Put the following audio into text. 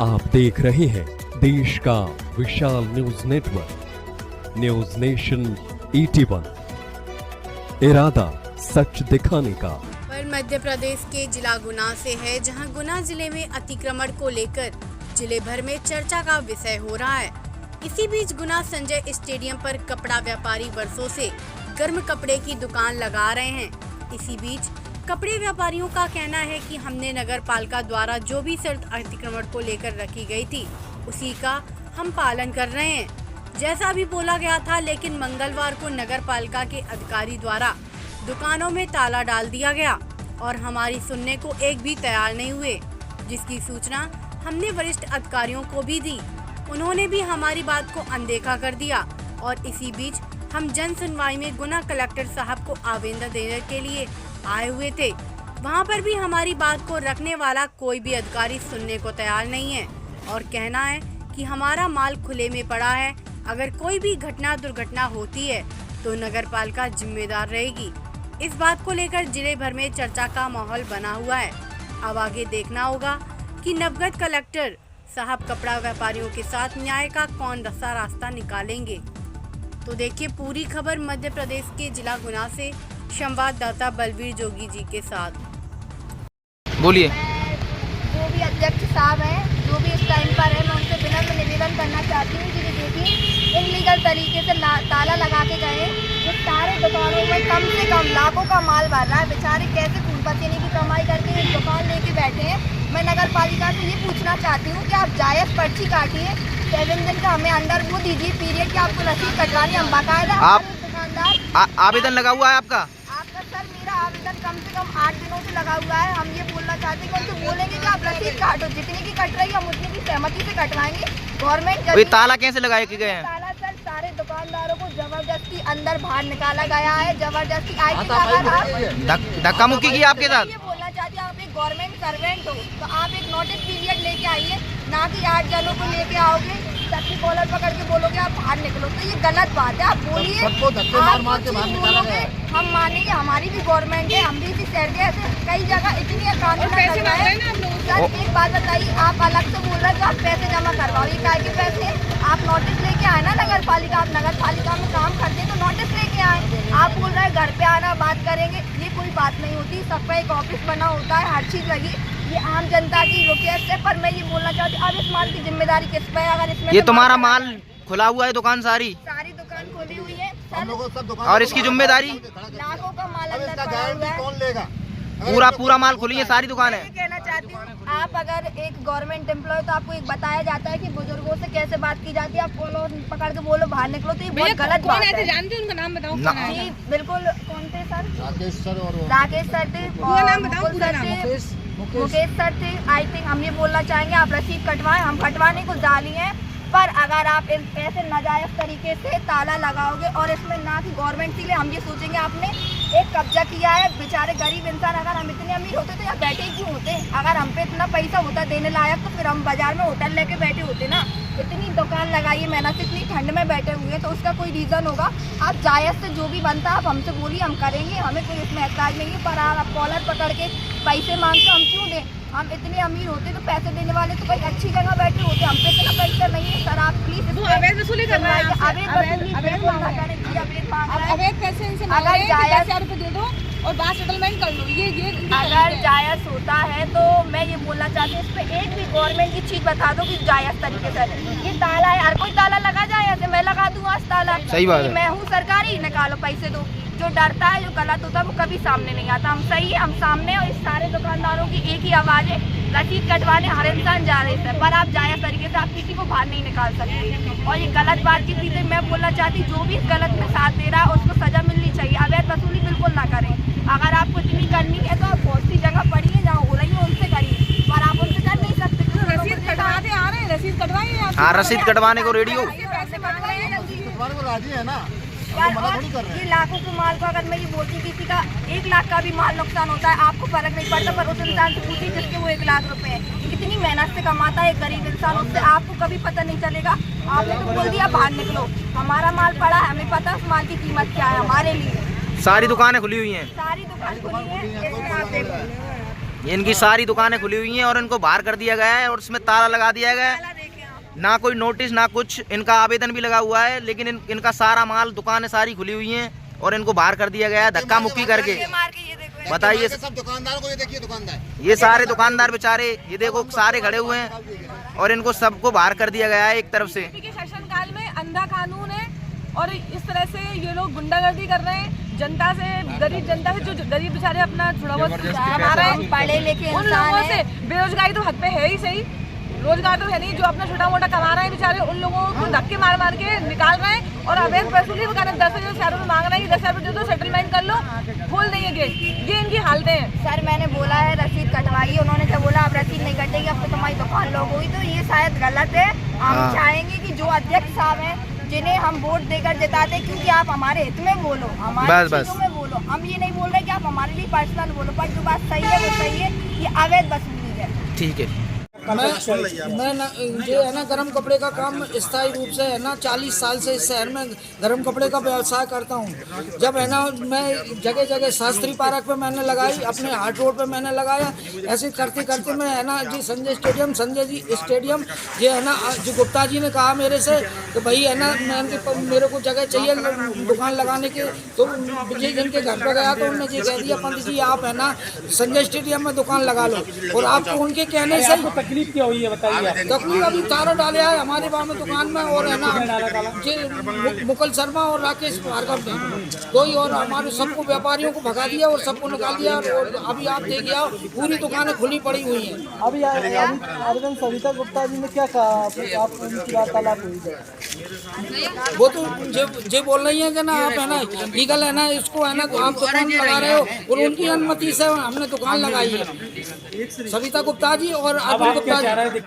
आप देख रहे हैं देश का विशाल न्यूज नेटवर्क न्यूज नेशन 81। इरादा सच दिखाने का। पर मध्य प्रदेश के जिला गुना से है, जहां गुना जिले में अतिक्रमण को लेकर जिले भर में चर्चा का विषय हो रहा है। इसी बीच गुना संजय स्टेडियम पर कपड़ा व्यापारी वर्षों से गर्म कपड़े की दुकान लगा रहे हैं। इसी बीच कपड़े व्यापारियों का कहना है कि हमने नगर पालिका द्वारा जो भी शर्त अतिक्रमण को लेकर रखी गई थी उसी का हम पालन कर रहे हैं, जैसा भी बोला गया था। लेकिन मंगलवार को नगर पालिका के अधिकारी द्वारा दुकानों में ताला डाल दिया गया और हमारी सुनने को एक भी तैयार नहीं हुए, जिसकी सूचना हमने वरिष्ठ अधिकारियों को भी दी। उन्होंने भी हमारी बात को अनदेखा कर दिया और इसी बीच हम जन सुनवाई में गुना कलेक्टर साहब को आवेदन देने के लिए आए हुए थे। वहां पर भी हमारी बात को रखने वाला कोई भी अधिकारी सुनने को तैयार नहीं है और कहना है कि हमारा माल खुले में पड़ा है। अगर कोई भी दुर्घटना होती है तो नगर पालिका जिम्मेदार रहेगी। इस बात को लेकर जिले भर में चर्चा का माहौल बना हुआ है। अब आगे देखना होगा कि नवगत कलेक्टर साहब कपड़ा व्यापारियों के साथ न्याय का कौन सा रास्ता निकालेंगे। तो देखिए पूरी खबर मध्य प्रदेश के जिला गुना से संवाददाता बलवीर जोगी जी के साथ। बोलिए। जो भी अध्यक्ष साहब हैं, जो भी इस टाइम पर है, मैं उनसे विनम्र निवेदन करना चाहती हूँ कि देखिए इनलीगल तरीके से ताला लगा के गए। जो सारे दुकानों में कम से कम लाखों का माल भर रहा है, बेचारे कैसे खून पसीने की कमाई करके एक दुकान लेके बैठे हैं। मैं नगर पालिका से ये पूछना चाहती हूँ कि आप जायज़ पर्ची काटिए, 7 दिन का हमें अंदर वो दीजिए पीरियड कि आपको रसीद कटवानी। हम बाकायदा आप दुकानदार आवेदन लगा हुआ है आपका? सर मेरा आवेदन कम से कम 8 दिनों से लगा हुआ है। हम ये बोलना चाहते हैं कि उनसे बोलेंगे कि आप रसीद काटो, जितनी की कट रही है हम उतनी की सहमति से कटवाएंगे। गवर्नमेंट ताला कैसे लगाए गए हैं? ताला सर सारे दुकानदारों को जबरदस्ती अंदर बाहर निकाला गया है, जबरदस्ती धक्का मुक्की की आपके साथ। ये बोलना चाहती हूँ, आप एक गवर्नमेंट सर्वेंट हो तो आप एक नोटिस पीरियड लेके आइए, ना कि 8 जनों को लेके आओगे सबकी कॉलर पकड़ के बोलोगे आप बाहर निकलो, तो ये गलत बात है। आप बोलिए, हम मानेंगे, हमारी भी गवर्नमेंट है, हम भी इसी शहर के ऐसे कई जगह इतनी कानून सर एक बात बताइए, आप अलग से बोल रहे हैं तो आप पैसे जमा करवाओ, ये काय के पैसे? आप नोटिस लेके आए ना नगर पालिका, आप नगर पालिका में काम करते हैं तो नोटिस लेके आए। आप बोल रहे हैं घर पे आना बात करेंगे, ये कोई बात नहीं होती। सबका एक ऑफिस बना होता है, हर चीज लगी, ये आम जनता की रिक्वेस्ट है। पर मैं ये बोलना चाहती हूँ, अब इस माल की जिम्मेदारी किस पे है? अगर इसमें ये तुम्हारा माल खुला हुआ है, दुकान सारी दुकान खोली हुई है और इसकी जिम्मेदारी लाखों का माल अंदर पड़ा हुआ है। कौन लेगा? पूरा माल खुली है, सारी दुकान है। कहना चाहती हूँ, आप अगर एक गवर्नमेंट एम्प्लॉय तो आपको एक बताया जाता है कि बुजुर्गों से कैसे बात की जाती है। आप कॉलर पकड़ के बोलो बाहर निकलो, तो ये बहुत गलत बात है। जानते हैं उनका नाम बताओ? जी बिल्कुल, कौन थे सर? राकेश सर थे, मुकेश सर थे। आई थिंक हम ये बोलना चाहेंगे, आप रसीद कटवाएं, हम कटवाने को जाली हैं। पर अगर आप ऐसे नाजायज तरीके से ताला लगाओगे और इसमें ना कि गवर्नमेंट के लिए, हम ये सोचेंगे आपने एक कब्जा किया है। बेचारे गरीब इंसान, अगर हम इतने अमीर होते तो यहाँ बैठे ही क्यों होते? अगर हम पे इतना पैसा होता देने लायक तो फिर हम बाजार में होटल लेके बैठे होते ना। इतनी दुकान लगाई है, मेहनत से इतनी ठंड में बैठे हुए हैं, तो उसका कोई रीज़न होगा। आप जायज़ से जो भी बनता आप हमसे बोलिए, हम करेंगे, हमें कोई इसमें एहसास नहीं है। पर आप कॉलर पकड़ के पैसे मांगते हम क्यों दें? हम इतने अमीर होते तो पैसे देने वाले तो भाई अच्छी जगह बैठे होते, हम पे इतना पैसा नहीं है। सर आप प्लीज अवैध वसूली कर रहे हैं, अगर जायज़ दे दो और बात सेटलमेंट कर लो। ये अगर जायज़ होता है तो मैं ये बोलना चाहती हूँ, इस पर एक भी गवर्नमेंट की चीज बता दो कि जायज़ तरीके से। ये ताला है, हर कोई ताला लगा जाए, ऐसे मैं लगा दूंगा आज ताला? सही बात है। मैं हूँ सरकारी, निकालो पैसे दो। जो डरता है, जो गलत होता है, वो कभी सामने नहीं आता। हम सही है, हम सामने, और इस सारे दुकानदारों की एक ही आवाज़ है, रसीद कटवाने हर इंसान जा रहे थे। पर आप जायज़ तरीके से आप किसी को बाहर नहीं निकाल सकते। और ये गलत बात की पीछे मैं बोलना चाहती हूँ, जो भी इस गलत में साथ दे रहा है उसको सजा मिलनी चाहिए। अवैध वसूली बिल्कुल ना करें। अगर आपको इतनी करनी है तो आप बहुत सी जगह पड़ी है जहाँ हो रही है उनसे करिए, पर आप उनसे कर नहीं सकते। रसीद कटवाते आ रहे हैं, रसीद कटवाइए। हाँ, रसीद कटवाने को रेडी हो, राजी है ना। ये लाखों के माल को, अगर मैं ये बोलती किसी का 1 लाख का भी माल नुकसान होता है, आपको फर्क नहीं पड़ता। पर उस इंसान से पूछिए जिसके वो 1 लाख रुपए है, कितनी मेहनत से कमाता है एक गरीब इंसान, उससे आपको कभी पता नहीं चलेगा। आपने तो बोल दिया बाहर निकलो, हमारा माल पड़ा है, हमें पता है उस माल की कीमत क्या है हमारे लिए। सारी दुकानें खुली हुई हैं, सारी दुकान खुली है। ये इनकी सारी दुकानें खुली हुई हैं और इनको बाहर कर दिया गया है और इसमें ताला लगा दिया गया है। ना कोई नोटिस ना कुछ, इनका आवेदन भी लगा हुआ है, लेकिन इनका सारा माल, दुकानें सारी खुली हुई हैं और इनको बाहर कर दिया गया है धक्का मुक्की करके। बताइए, सब दुकानदारों को ये देखिए, दुकानदार ये सारे दुकानदार बेचारे, ये देखो सारे खड़े हुए हैं और इनको सबको बाहर कर दिया गया है एक तरफ से। शासन काल में अंधा कानून है और इस तरह से ये लोग गुंडागर्दी कर रहे हैं जनता से, गरीब जनता से, जो गरीब बेचारे अपना थोड़ा बहुत कमा रहे हैं, पढ़े लिखे उन लोगों से। बेरोजगारी तो हद पे है ही सही, रोजगार तो है नहीं, जो अपना छोटा मोटा कमा रहे हैं बेचारे, उन लोगों को धक्के मार मार के निकाल रहे हैं और अवैध वसूली के कारण 10,000 शहरों में मांग रहे हैं कि 10,000 रुपये दो, सेटलमेंट कर लो, खोल देंगे गेट। ये इनकी हालतें हैं। सर मैंने बोला है रसीद कटवाइए, उन्होंने जब बोला आप रसीद नहीं कटेगी अब तो तुम्हारी दुकान लॉक होगी, तो ये शायद गलत है। हम चाहेंगे कि जो अध्यक्ष साहब हैं जिन्हें हम वोट देकर जिताते हैं, क्योंकि आप हमारे हित में बोलो, हमारे चीजों में बोलो, हम ये नहीं बोल रहे कि आप हमारे लिए पर्सनल बोलो, पर जो बात सही है वो सही है, ये अवैध वसूली है। ठीक है। मैं जो है ना गर्म कपड़े का काम स्थायी रूप से है ना 40 साल से इस शहर में गर्म कपड़े का व्यवसाय करता हूँ। जब है ना मैं जगह जगह शास्त्री पार्क पे मैंने लगाई, अपने हाट रोड पे मैंने लगाया, ऐसे करते करते मैं है ना जी संजय जी स्टेडियम ये है ना जो गुप्ता जी ने कहा मेरे से कि भाई है ना मेरे को जगह चाहिए दुकान लगाने के, तो विजय जन के घर पे गया तो उन्होंने ये कह दिया पंडित जी आप है ना संजय स्टेडियम में दुकान लगा लो। और आपको उनके कहने से तकलीफ क्या हुई है बताइए। तकलीफ अभी तारा डाले है हमारे गाँव में दुकान में और है ना मुकुल शर्मा और राकेश भार्गव ने कोई और हमारे सबको व्यापारियों को भगा दिया और सबको निकाल दिया और अभी आप देखिए पूरी दुकानें खुली पड़ी हुई हैं। अभी आवेदन सविता गुप्ता जी ने क्या कहा, आप उनकी वार्तालाप हुई है? वो तो जो बोल रही है कि ना आप है ना लीगल है ना इसको है ना आप दुकान लगा रहे हो और उनकी अनुमति से हमने दुकान लगाई है। सविता गुप्ता जी और अरुण गुप्ता जी।